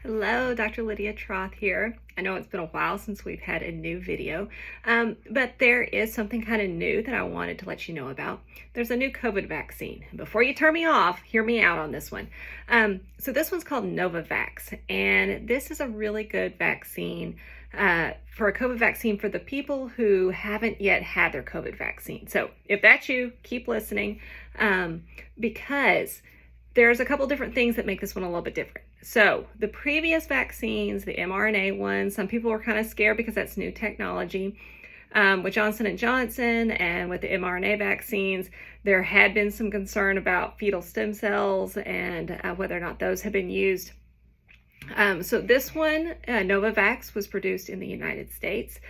Hello, Dr. Lydia Troth here. I know it's been a while since we've had a new video, but there is something kind of new that I wanted to let you know about. There's a new COVID vaccine. Before you turn me off, hear me out on this one. So this one's called Novavax, and this is a really good vaccine for a COVID vaccine for the people who haven't yet had their COVID vaccine. So if that's you, keep listening, because there's a couple different things that make this one a little bit different. So the previous vaccines, the mRNA ones, some people were kind of scared because that's new technology. With Johnson & Johnson and with the mRNA vaccines, there had been some concern about fetal stem cells and whether or not those have been used. So this one, Novavax, was produced in the United States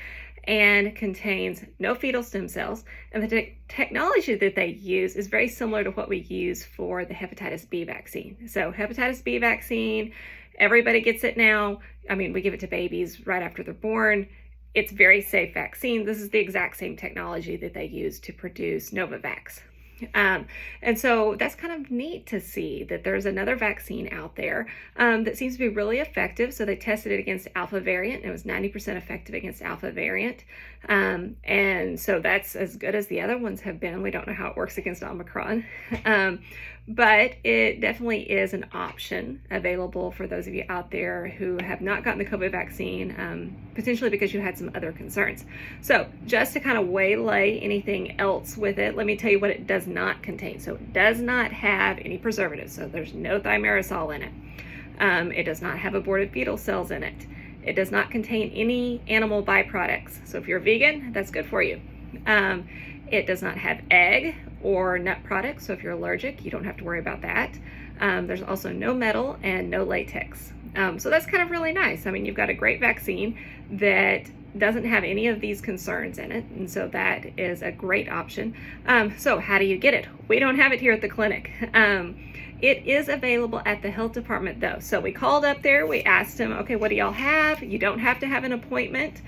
and contains no fetal stem cells. And the technology that they use is very similar to what we use for the hepatitis B vaccine. So hepatitis B vaccine, everybody gets it now. I mean, we give it to babies right after they're born. It's a very safe vaccine. This is the exact same technology that they use to produce Novavax. And so that's kind of neat to see that there's another vaccine out there that seems to be really effective. So they tested it against Alpha variant, and it was 90% effective against Alpha variant. And so that's as good as the other ones have been. We don't know how it works against Omicron. But it definitely is an option available for those of you out there who have not gotten the COVID vaccine, potentially because you had some other concerns. So just to kind of waylay anything else with it, let me tell you what it does not contain. So it does not have any preservatives. So there's no thimerosal in it. It does not have aborted fetal cells in it. It does not contain any animal byproducts. So if you're vegan, that's good for you. It does not have egg or nut products, so if you're allergic, you don't have to worry about that. There's also no metal and no latex. So that's kind of really nice. I mean, you've got a great vaccine that doesn't have any of these concerns in it, and so that is a great option. So how do you get it? We don't have it here at the clinic. It is available at the health department though. So we called up there, we asked them, okay, what do y'all have? You don't have to have an appointment.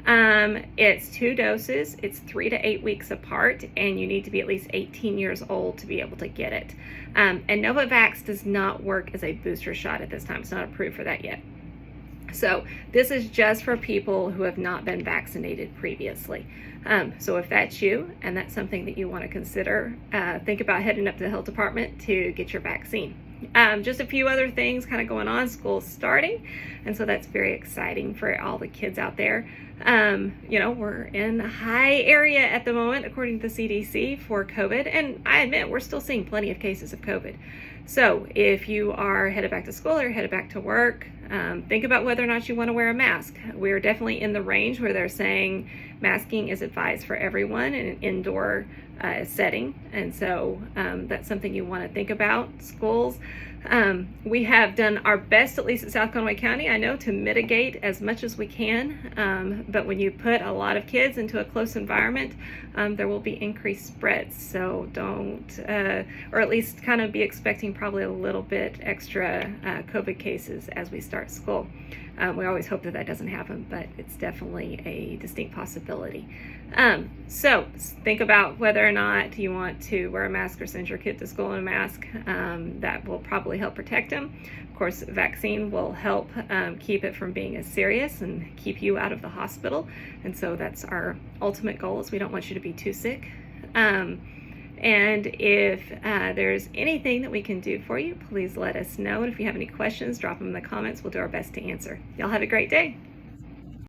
It's 2 doses, it's 3 to 8 weeks apart, and you need to be at least 18 years old to be able to get it. And Novavax does not work as a booster shot at this time. It's not approved for that yet. So this is just for people who have not been vaccinated previously. So if that's you and that's something that you want to consider, think about heading up to the health department to get your vaccine. Just a few other things kind of going on. School's starting, and so that's very exciting for all the kids out there. We're in a high area at the moment, according to the CDC, for COVID, and I admit we're still seeing plenty of cases of COVID. So if you are headed back to school or headed back to work, think about whether or not you want to wear a mask. We're definitely in the range where they're saying masking is advised for everyone in an indoor setting, and so that's something you want to think about. Schools, we have done our best, at least at South Conway County, I know, to mitigate as much as we can, but when you put a lot of kids into a close environment, there will be increased spreads. So don't, or at least kind of be expecting probably a little bit extra COVID cases as we start school. We always hope that doesn't happen, but it's definitely a distinct possibility. So think about whether or not you want to wear a mask or send your kid to school in a mask. That will probably help protect them. Of course, vaccine will help keep it from being as serious and keep you out of the hospital. And so that's our ultimate goal, is we don't want you to be too sick. And if there's anything that we can do for you, please let us know. And if you have any questions, drop them in the comments. We'll do our best to answer. Y'all have a great day.